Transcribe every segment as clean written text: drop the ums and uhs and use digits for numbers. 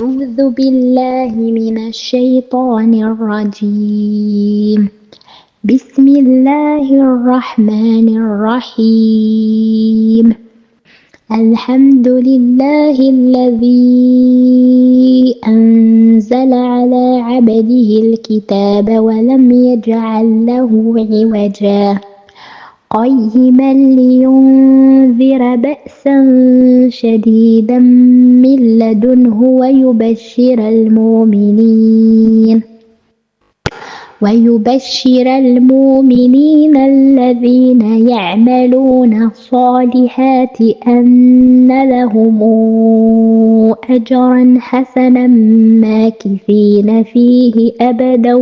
أعوذ بالله من الشيطان الرجيم. بسم الله الرحمن الرحيم. الحمد لله الذي أنزل على عبده الكتاب ولم يجعل له عوجا قيما لينذر بأسا شديدا من لدنه ويبشر المؤمنين الذين يعملون الصالحات أن لهم أجرا حسنا ماكثين فيه أبدا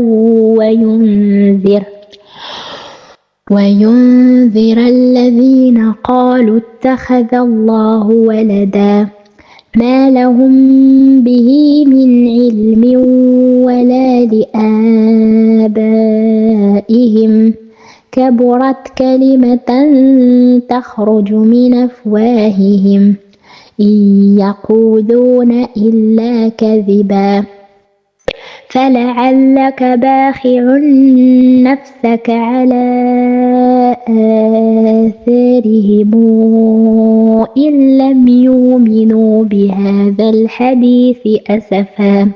وينذر الذين قالوا اتخذ الله ولدا ما لهم به من علم ولا لآبائهم كبرت كلمة تخرج من أفواههم إن يقولون إلا كذبا فلعلك باخع نفسك على آثارهم إن لم يؤمنوا بهذا الحديث أسفا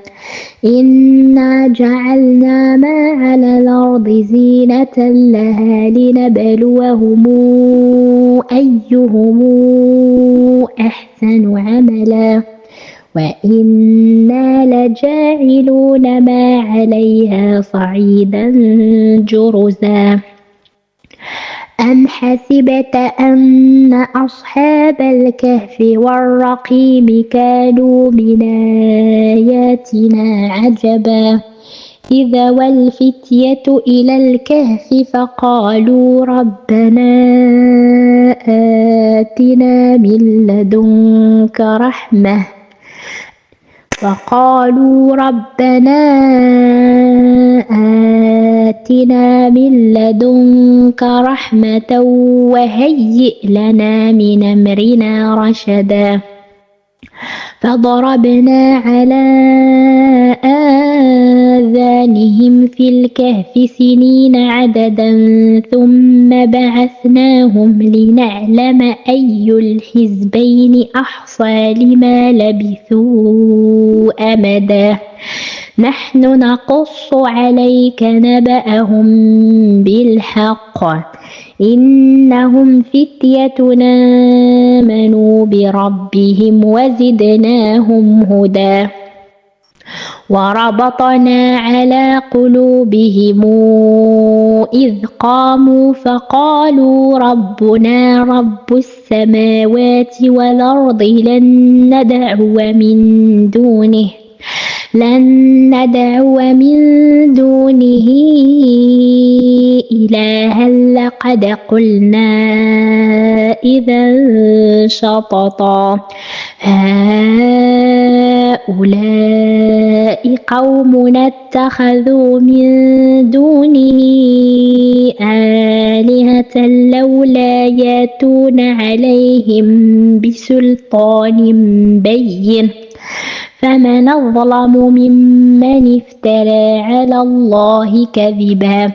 إنا جعلنا ما على الأرض زينة لها لنبلوهم أيهم أحسن عملا وإنا لجاعلون ما عليها صعيدا جرزا أم حسبت أن أصحاب الكهف والرقيم كانوا من آياتنا عجبا إذا والفتية إلى الكهف فقالوا ربنا آتنا من لدنك رحمة وهيئ لنا من أمرنا رشدا فضربنا على آذانهم في الكهف سنين عددا ثم بعثناهم لنعلم أي الحزبين أحصى لما لبثوا أمدا نحن نقص عليك نبأهم بالحق إنهم فتية آمنوا بربهم وزدناهم هدى وربطنا على قلوبهم إذ قاموا فقالوا ربنا رب السماوات والأرض لن ندعو من دونه إلها لقد قلنا إذا شططا هؤلاء قومنا اتخذوا من دونه آلهة لولا ياتون عليهم بسلطان بين فمن أظلم ممن افترى على الله كذبا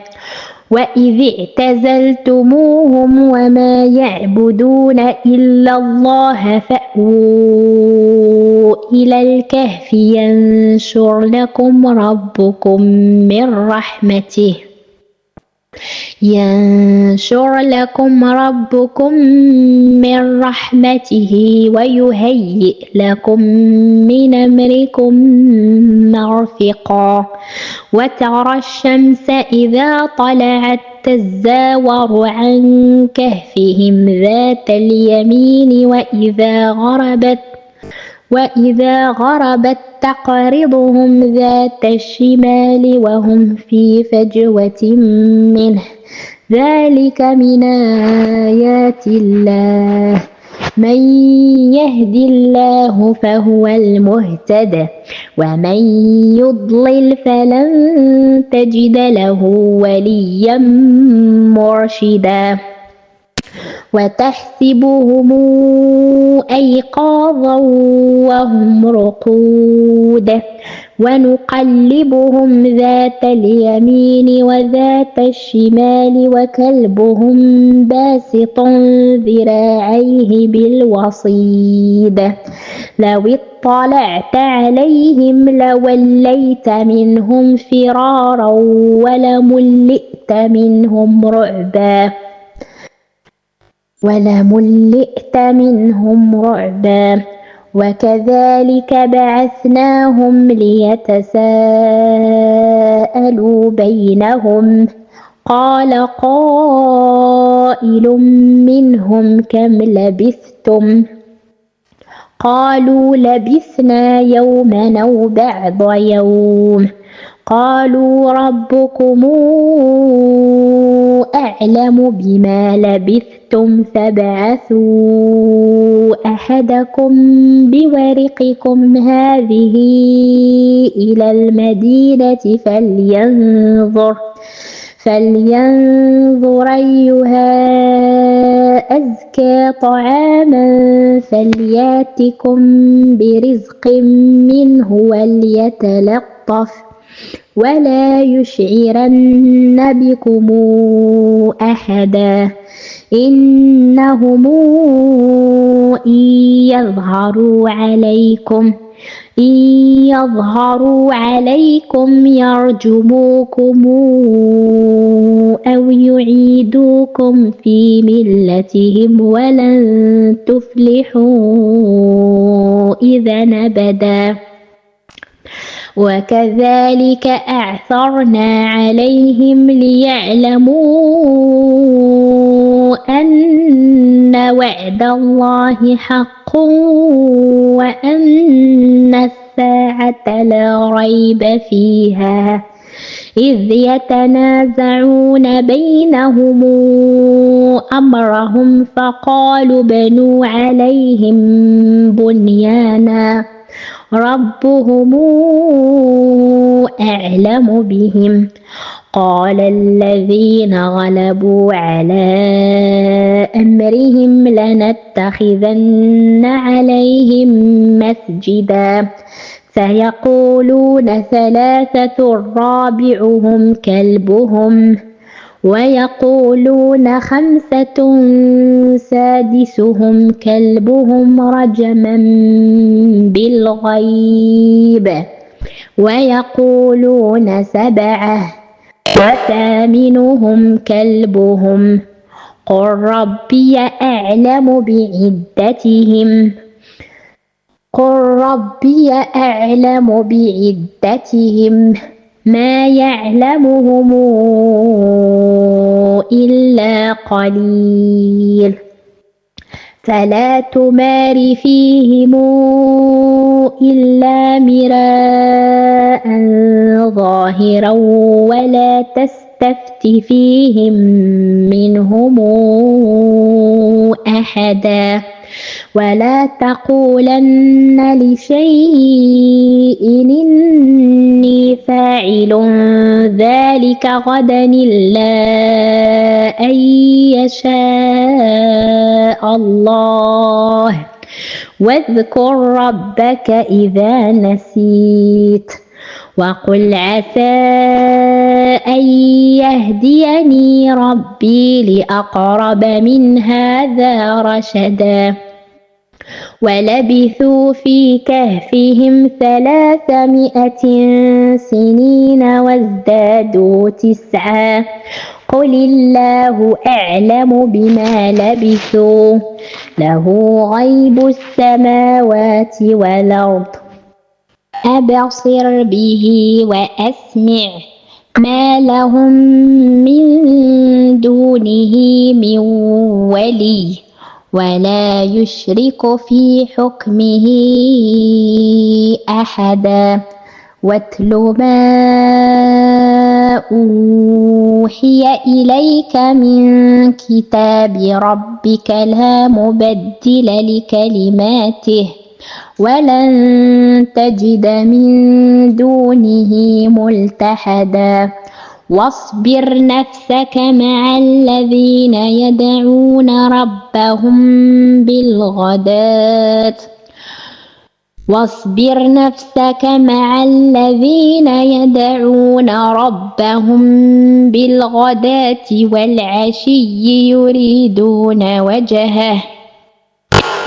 وإذ اعتزلتموهم وما يعبدون إلا الله فأووا إلى الكهف ينشر لكم ربكم من رحمته ويهيئ لكم من أمركم مرفقا وترى الشمس إذا طلعت تزاور عن كهفهم ذات اليمين وإذا غربت تقرضهم ذات الشمال وهم في فجوة منه ذلك من آيات الله من يهد الله فهو المهتد ومن يضلل فلن تجد له وليا مرشدا وتحسبهم أيقاظا وهم رقود ونقلبهم ذات اليمين وذات الشمال وكلبهم باسط ذراعيه بالوصيد لو اطلعت عليهم لوليت منهم فرارا ولملئت منهم رعبا وكذلك بعثناهم ليتساءلوا بينهم قال قائل منهم كم لبثتم قالوا لبثنا يوما أو بعض يوم قالوا ربكم أعلم بما لبثتم فابعثوا أحدكم بورقكم هذه إلى المدينة فلينظر أيها أزكى طعاما فلياتكم برزق منه وليتلطف ولا يشعرن بكم أحدا إنهم إن يظهروا عليكم يرجموكم أو يعيدوكم في ملتهم ولن تفلحوا إذا أبدا وكذلك أعثرنا عليهم ليعلموا أن وعد الله حق وأن الساعة لا ريب فيها إذ يتنازعون بينهم أمرهم فقالوا بنوا عليهم بنيانا ربهم أعلم بهم قال الذين غلبوا على أمرهم لنتخذن عليهم مسجدا سيقولون ثلاثة رابعهم كلبهم ويقولون خمسة سادسهم كلبهم رجما بالغيب ويقولون سبعة وثامنهم كلبهم قل ربي أعلم بعدتهم ما يعلمهم إلا قليل فلا تمار فيهم إلا مراء ظاهرا ولا تستفت فيهم منهم أحدا ولا تقولن لشيء إني فاعل ذلك غدا إلا أن يشاء الله واذكر ربك إذا نسيت وقل عسى أن يهديني ربي لأقرب من هذا رشدا ولبثوا في كهفهم 300 سنين وازدادوا 9 قل الله أعلم بما لبثوا له غيب السماوات والأرض أبصر به وأسمع ما لهم من دونه من ولي ولا يشرك في حكمه أحدا واتل ما أوحي إليك من كتاب ربك لا مبدل لكلماته ولن تجد من دونه ملتحدا واصبر نفسك مع الذين يدعون ربهم بالغداة واصبر نفسك مع الذين يدعون ربهم بالغداة والعشي يريدون وجهه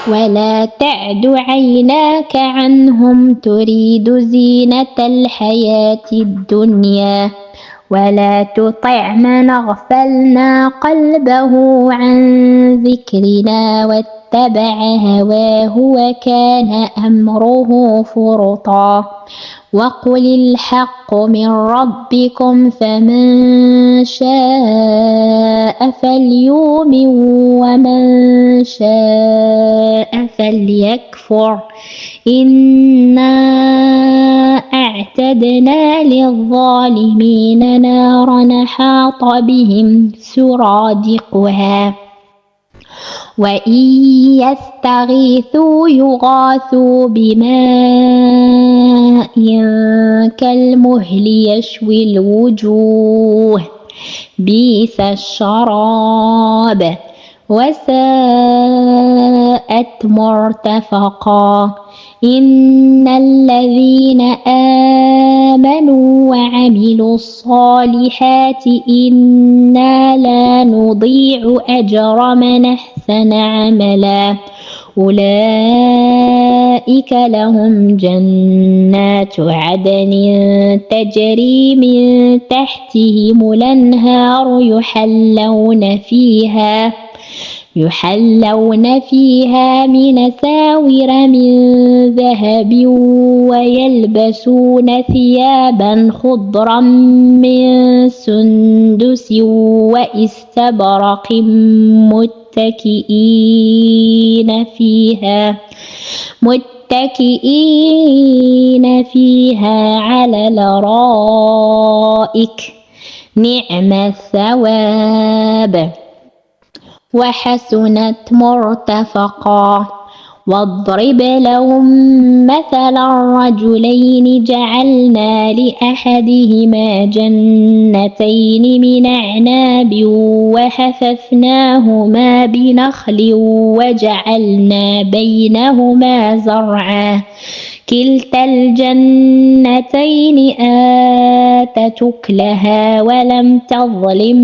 ولا تعد عيناك عنهم تريد زينة الحياة الدنيا ولا تطع من أغفلنا قلبه عن ذكرنا واتبع هواه وكان أمره فرطا وقل الحق من ربكم فمن شاء فليؤمن ومن شاء فليكفر إنا أعتدنا للظالمين نارا حاط بهم سرادقها وإن يستغيثوا يغاثوا بماء كالمهل يشوي الوجوه بئس الشراب وساءت مرتفقا إن الذين آمنوا وعملوا الصالحات إنا لا نضيع أجر من أحسن عملا أولئك لهم جنات عدن تجري من تحتهم الأنهار يحلون فيها من ساور من ذهب ويلبسون ثيابا خضرا من سندس واستبرق متكئين فيها على الأرائك نعم الثواب وحسنت مرتفقا واضرب لهم مثلا رجلين جعلنا لأحدهما جنتين من أعناب وحففناهما بنخل وجعلنا بينهما زرعا كلتا الجنتين آتت أكلها ولم تظلم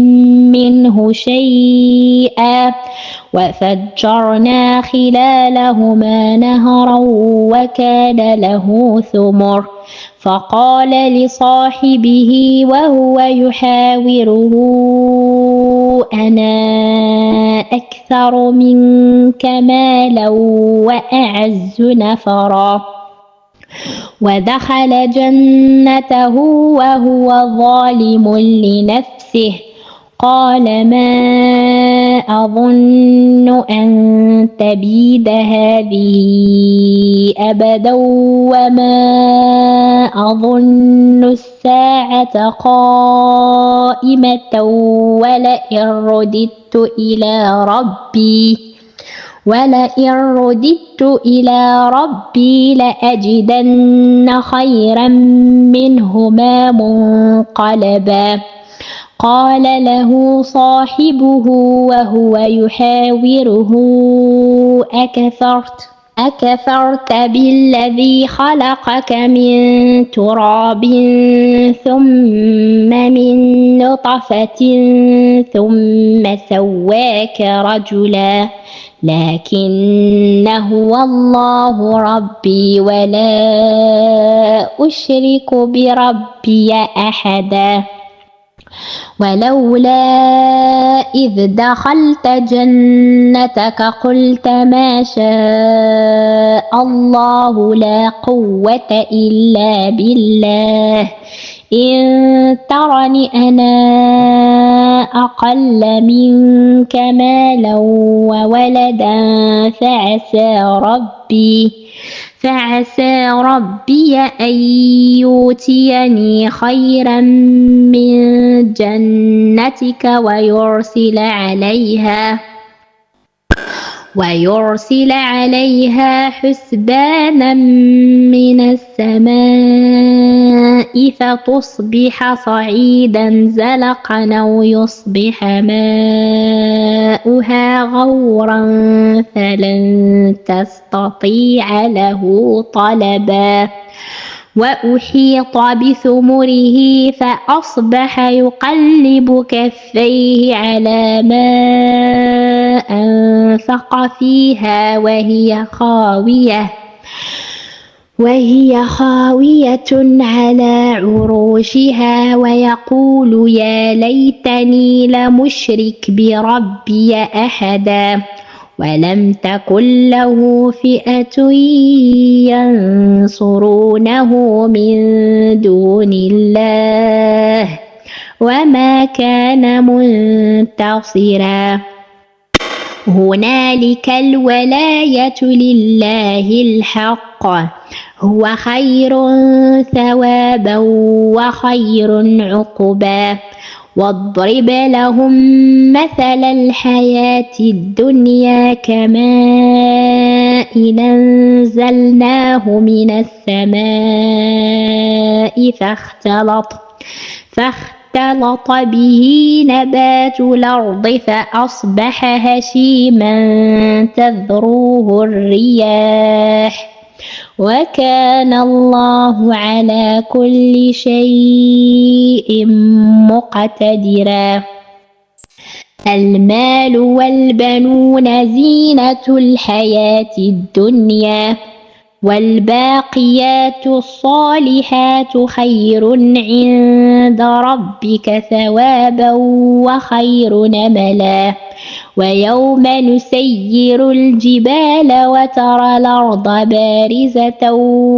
منه شيئا وفجرنا خلالهما نهرا وكان له ثمر فقال لصاحبه وهو يحاوره أنا أكثر منك مالا وأعز نفرا ودخل جنته وهو ظالم لنفسه قال ما أظن أن تبيد هذه أبدا وما أظن الساعة قائمة ولئن رددت إلى ربي لأجدن خيرا منهما منقلبا قال له صاحبه وهو يحاوره أكفرت بالذي خلقك من تراب ثم من نطفة ثم سواك رجلا لكن هو الله ربي ولا أشرك بربي أحدا ولولا إذ دخلت جنتك قلت ما شاء الله لا قوة إلا بالله إن ترني أنا أقل منك مالا وولدا فعسى ربي أن يؤتيني خيرا من جنتك ويرسل عليها حسبانا من السماء فتصبح صعيدا زلقا أو يصبح ماؤها غورا فلن تستطيع له طلبا وأحيط بثمره فأصبح يقلب كفيه على ما أنفق فيها وهي خاوية على عروشها ويقول يا ليتني لمشرك بربي أحدا ولم تكن له فئة ينصرونه من دون الله وما كان منتصرا هنالك الولاية لله الحق هو خير ثوابا وخير عقبا واضرب لهم مثل الحياة الدنيا كماء أنزلناه من السماء فاختلط به نبات الأرض فأصبح هشيما تذروه الرياح وكان الله على كل شيء مقتدرا المال والبنون زينة الحياة الدنيا والباقيات الصالحات خير عند ربك ثوابا وخير أملا ويوم نسير الجبال وترى الأرض بارزة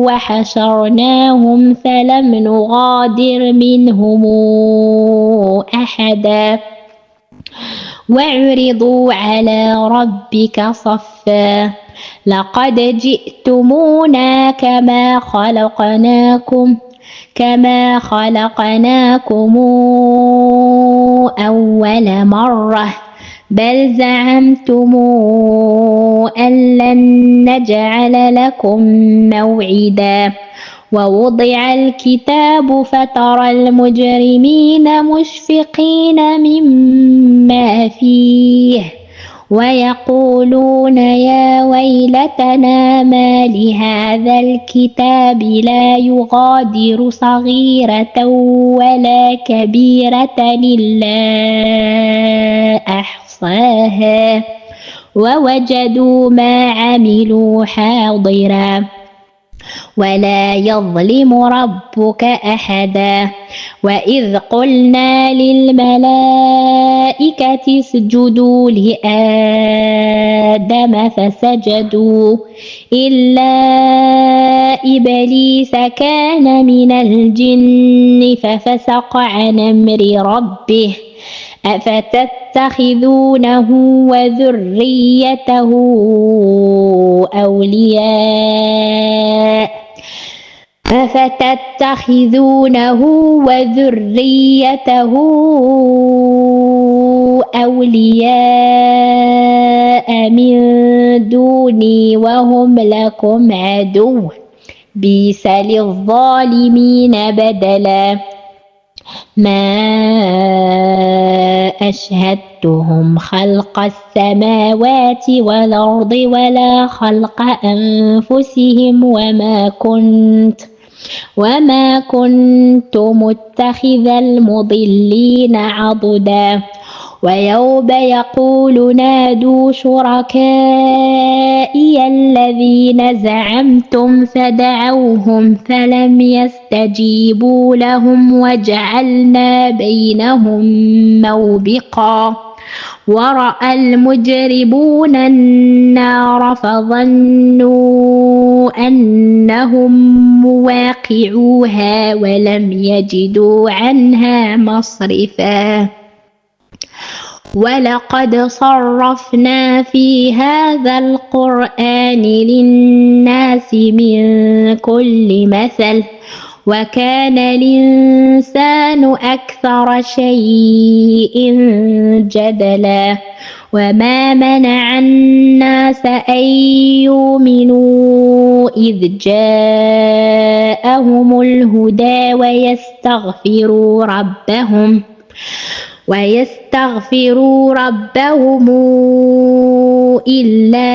وحشرناهم فلم نغادر منهم أحدا وعرضوا على ربك صفا لقد جئتمونا كما خلقناكم أول مرة بل زعمتم أن لن نجعل لكم موعدا ووضع الكتاب فترى المجرمين مشفقين مما فيه ويقولون يا ويلتنا ما لهذا الكتاب لا يغادر صغيرة ولا كبيرة إلا أحصاها ووجدوا ما عملوا حاضرا ولا يظلم ربك أحدا وإذ قلنا للملائكة اسجدوا لآدم فسجدوا إلا إبليس كان من الجن ففسق عن أمر ربه أفتتخذونه وذريته أولياء من دوني وهم لكم عدو بئس للظالمين بدلا ما أشهدتهم خلق السماوات والأرض ولا خلق أنفسهم وما كنت متخذ المضلين عضدا ويوم يقول نادوا شركائي الذين زعمتم فدعوهم فلم يستجيبوا لهم وجعلنا بينهم موبقا ورأى المجرمون النار فظنوا أنهم مواقعوها ولم يجدوا عنها مصرفا ولقد صرفنا في هذا القرآن للناس من كل مثل وكان الإنسان أكثر شيء جدلا وما منع الناس أن يؤمنوا إذ جاءهم الهدى ويستغفروا ربهم إلا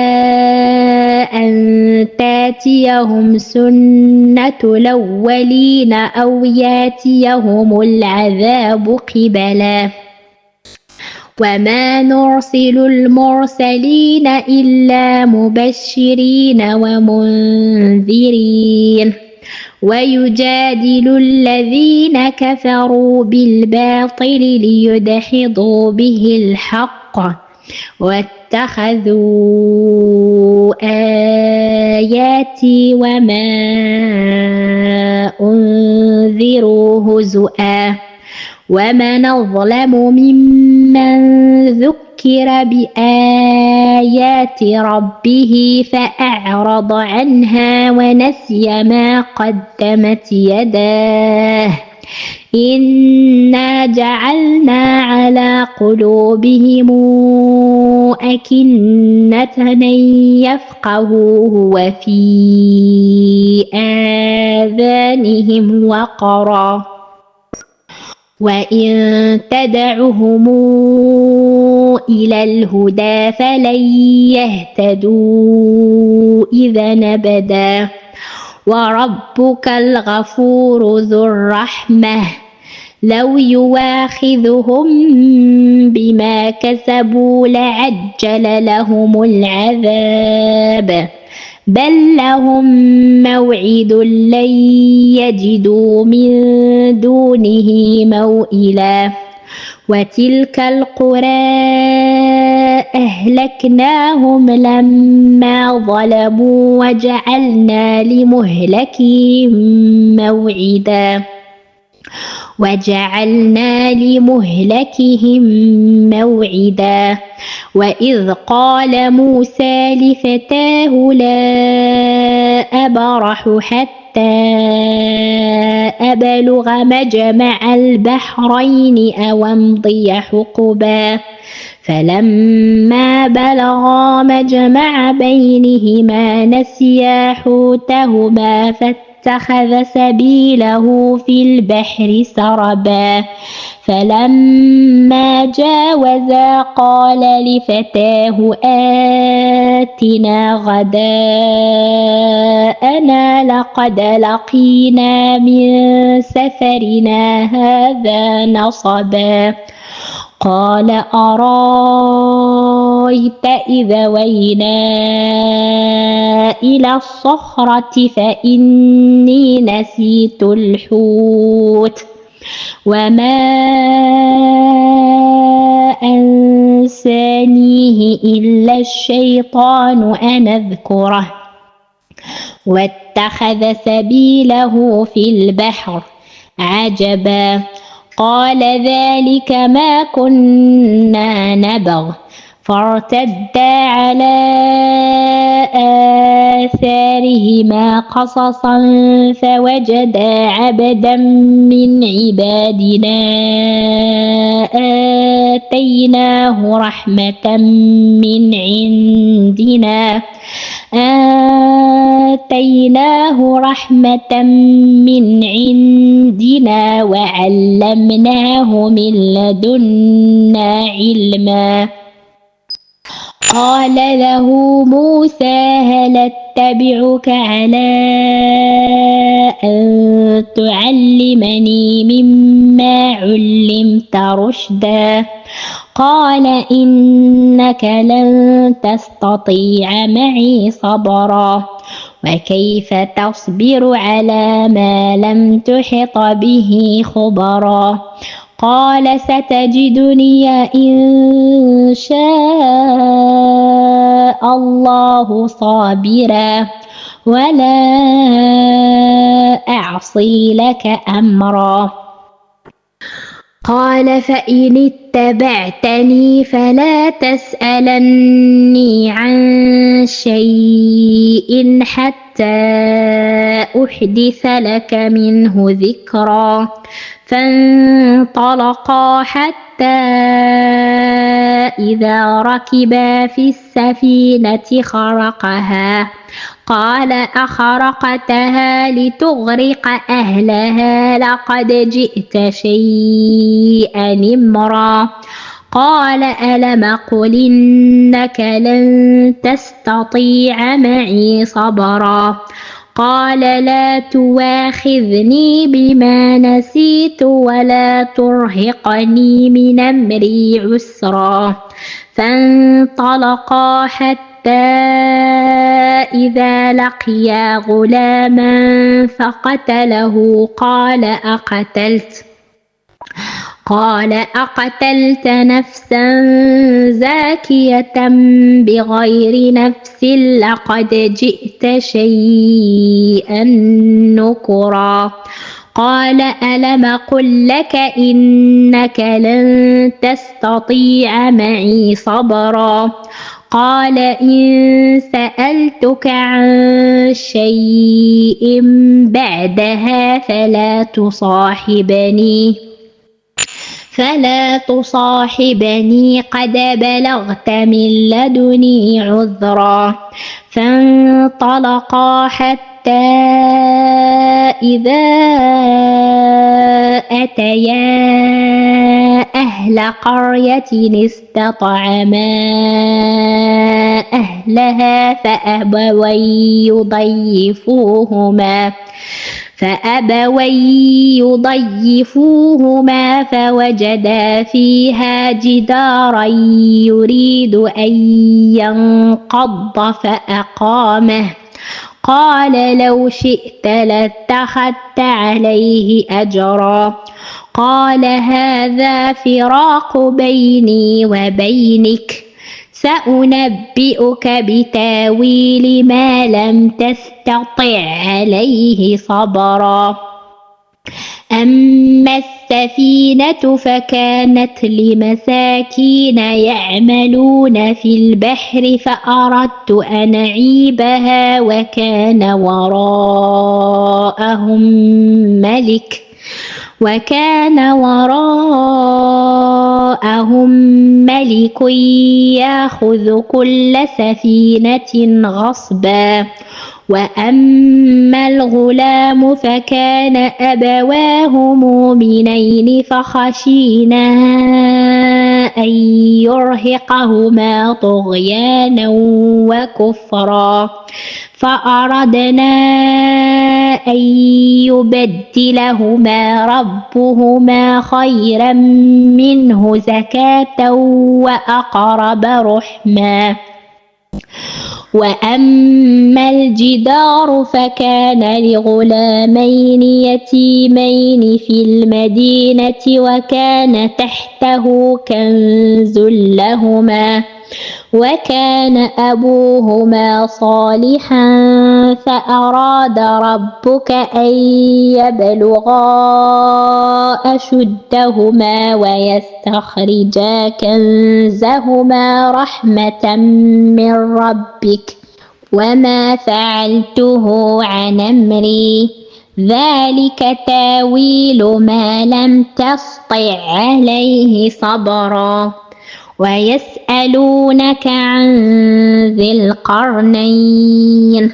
أن تاتيهم سنة الأولين أو ياتيهم العذاب قبلا وما نرسل المرسلين إلا مبشرين ومنذرين ويجادل الذين كفروا بالباطل ليدحضوا به الحق واتخذوا آياتي وما أنذروا هزؤا ومن أظلم ممن ذكر بآيات ربه فأعرض عنها ونسي ما قدمت يداه إنا جعلنا على قلوبهم أكنة أن يفقهوه وفي آذانهم وقرا وإن تدعهم إلى الهدى فلن يهتدوا إذا أبدا وربك الغفور ذو الرحمة لو يواخذهم بما كسبوا لعجل لهم العذاب بل لهم موعد لن يجدوا من دونه موئلا وتلك القرى أهلكناهم لما ظلموا وجعلنا لمهلكهم موعدا وإذ قال موسى لفتاه لا أبرح حتى أبلغ مجمع البحرين أو أمضي حقبا فلما بلغا مجمع بينهما نسيا حوتهما فاتخذ سبيله في البحر سربا فلما جاوزا قال لفتاه آتنا غداءنا لقد لقينا من سفرنا هذا نصبا قال أرايت إذا وينا إلى الصخرة فإني نسيت الحوت وما أنسانيه إلا الشيطان أن أذكره واتخذ سبيله في البحر عجبا قال ذلك ما كنا نبغ فارتدا على آثارهما قصصا فوجدا عبدا من عبادنا آتيناه رحمة من عندنا وعلمناه من لدنا علما قال له موسى هل أتبعك على أن تعلمني مما علمت رشدا قال إنك لن تستطيع معي صبرا وكيف تصبر على ما لم تحط به خبرا قال ستجدني إن شاء الله صابرا ولا أعصي لك أمرا قال فإن اتبعتني فلا تسألني عن شيء حتى أحدث لك منه ذكرا. فانطلقا حتى إذا ركبا في السفينة خرقها قال أخرقتها لتغرق أهلها لقد جئت شيئا إمرا. قال ألم قل إنك لن تستطيع معي صبرا. قال لا تواخذني بما نسيت ولا ترهقني من أمري عسرا. فانطلقا حتى إذا لقيا غلاما فقتله قال أقتلت نفسا زاكية بغير نفس لقد جئت شيئا نكرا. قال ألم قل لك إنك لن تستطيع معي صبرا. قال إن سألتك عن شيء بعدها فلا تصاحبني قد بلغت من لدني عذرا. فانطلقا حتى إذا أتيا أهل قرية استطعما أهلها فأبوا يضيفوهما فوجدا فيها جدارا يريد أن ينقض فأقامه. قال لو شئت لاتخذت عليه أجرا. قال هذا فراق بيني وبينك سأنبئك بتاويل ما لم تستطع عليه صبرا. أما السفينة فكانت لمساكين يعملون في البحر فأردت أن أعيبها وكان وراءهم ملك يأخذ كل سفينة غصبا. وأما الغلام فكان أبواه مؤمنين فخشينا أن يرهقهما طغيانا وكفرا فأردنا أن يبدلهما ربهما خيرا منه زكاة وأقرب رحما. وأما الجدار فكان لغلامين يتيمين في المدينة وكان تحته كنز لهما وكان أبوهما صالحا فأراد ربك أن يبلغا أشدهما ويستخرجا كنزهما رحمة من ربك وما فعلته عن أمري ذلك تاويل ما لم تسطع عليه صبرا. ويسألونك عن ذي القرنين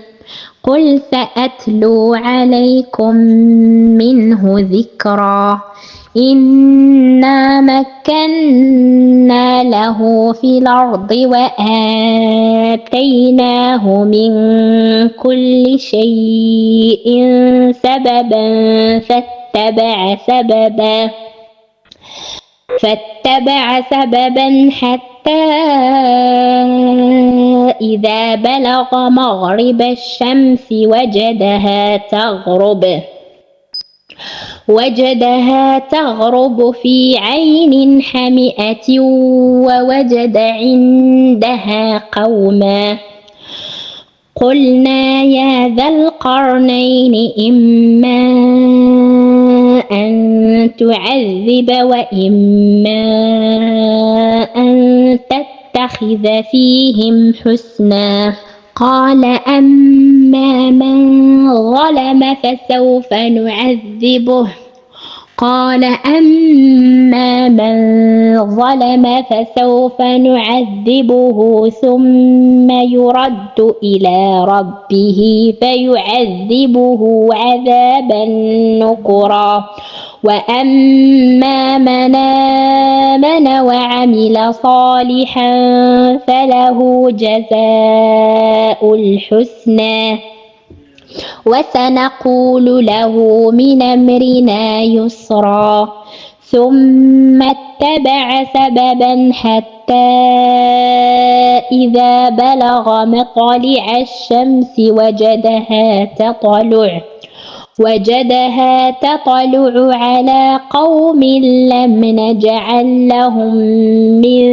قل سأتلو عليكم منه ذكرا. إنا مكنا له في الأرض وآتيناه من كل شيء سببا فاتبع سببا حتى إذا بلغ مغرب الشمس وجدها تغرب في عين حمئة ووجد عندها قوما. قلنا يا ذا القرنين إما أن تعذب وإما أن تتخذ فيهم حسنا. قال أما من ظلم فسوف نعذبه قال أما من ظلم فسوف نعذبه ثم يرد إلى ربه فيعذبه عذابا نكرا. وأما من آمن وعمل صالحا فله جزاء الحسنى وسنقول له من أمرنا يسرا. ثم اتبع سببا حتى إذا بلغ مطلع الشمس وجدها تطلع على قوم لم نجعل لهم من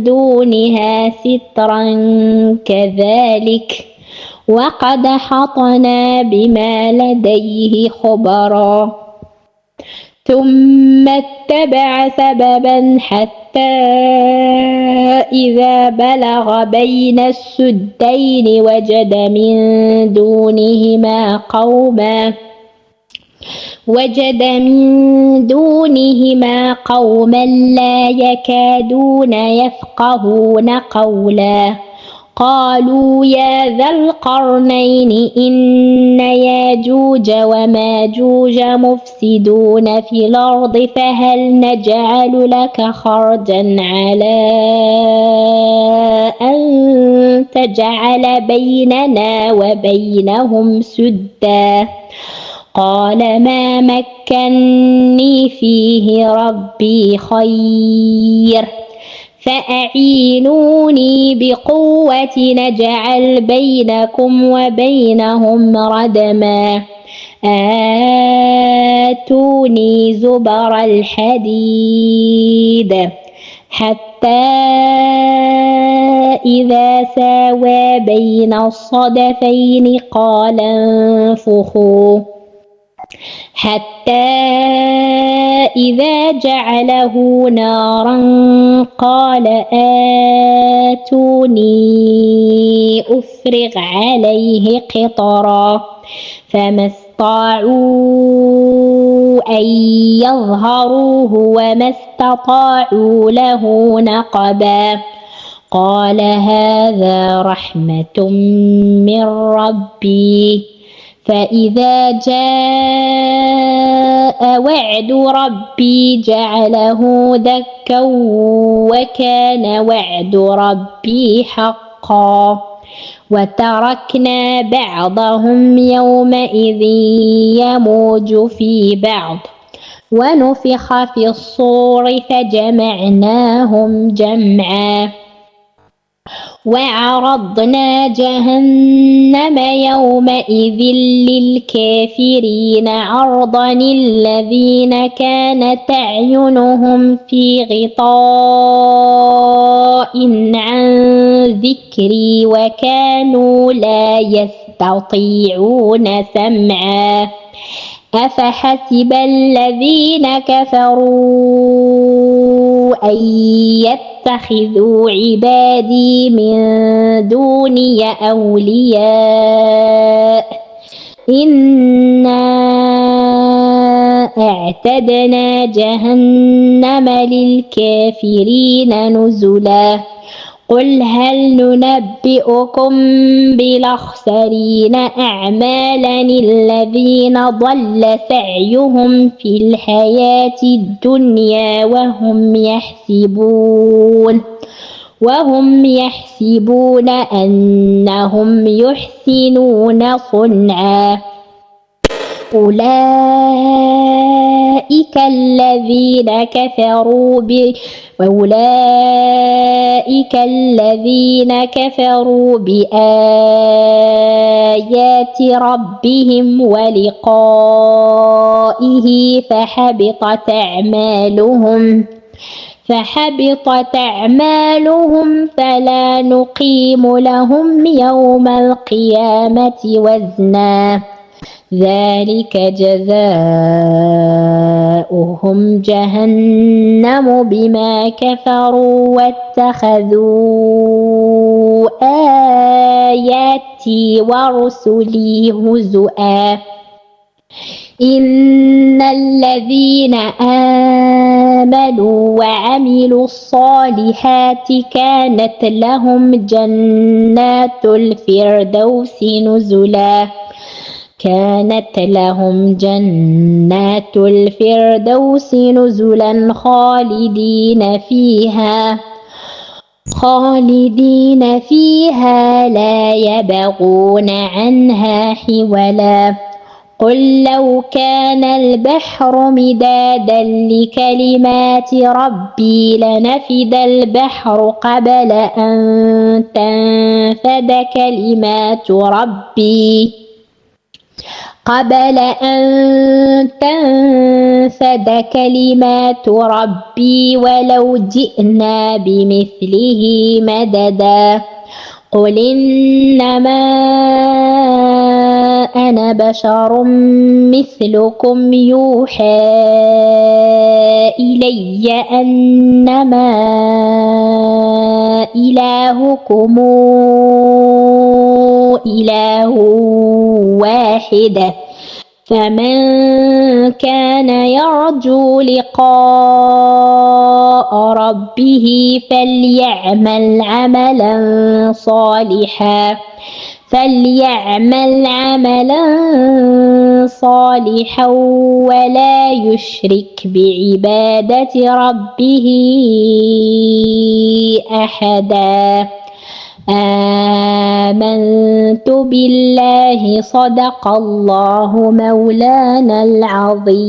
دونها سترا كذلك وقد حطنا بما لديه خبرا. ثم اتبع سببا حتى إذا بلغ بين السدين وجد من دونهما قوما لا يكادون يفقهون قولا. قالوا يا ذا القرنين إن ياجوج وماجوج مفسدون في الأرض فهل نجعل لك خرجا على أن تجعل بيننا وبينهم سدا. قال ما مكني فيه ربي خير فأعينوني بقوة نجعل بينكم وبينهم ردما. آتوني زبر الحديد حتى إذا ساوى بين الصدفين قال انفخوا حتى إذا جعله نارا قال آتوني أفرغ عليه قطرا. فما استطاعوا أن يظهروه وما استطاعوا له نقبا. قال هذا رحمة من ربي فإذا جاء وعد ربي جعله دكا وكان وعد ربي حقا. وتركنا بعضهم يومئذ يموج في بعض ونفخ في الصور فجمعناهم جمعا. وعرضنا جهنم يومئذ للكافرين عرضا الذين كانت أعينهم في غطاء عن ذكري وكانوا لا يستطيعون سمعا. أفحسب الذين كفروا أن يتخذوا عبادي من دوني أولياء إنا أعتدنا جهنم للكافرين نزلا. قل هل ننبئكم بالأخسرين أعمالا الذين ضل سعيهم في الحياة الدنيا وهم يحسبون أنهم يحسنون صنعا. أولئك الذين كفروا بآيات ربهم ولقائه فحبطت أعمالهم فلا نقيم لهم يوم القيامة وزنا. ذلك جزاؤهم ومأواهم جهنم بما كفروا واتخذوا آياتي ورسلي هزؤا إن الذين آمنوا وعملوا الصالحات كانت لهم جنات الفردوس نزلا خالدين فيها لا يبغون عنها حولا قل لو كان البحر مدادا لكلمات ربي لنفد البحر قبل أن تنفد كلمات ربي ولو جئنا بمثله مددا قل إنما أنا بشر مثلكم يوحى إلي أنما إلهكم إله واحد فمن كان يرجو لقاء ربه فليعمل عملا صالحا ولا يشرك بعبادة ربه أحدا آمنت بالله صدق الله مولانا العظيم.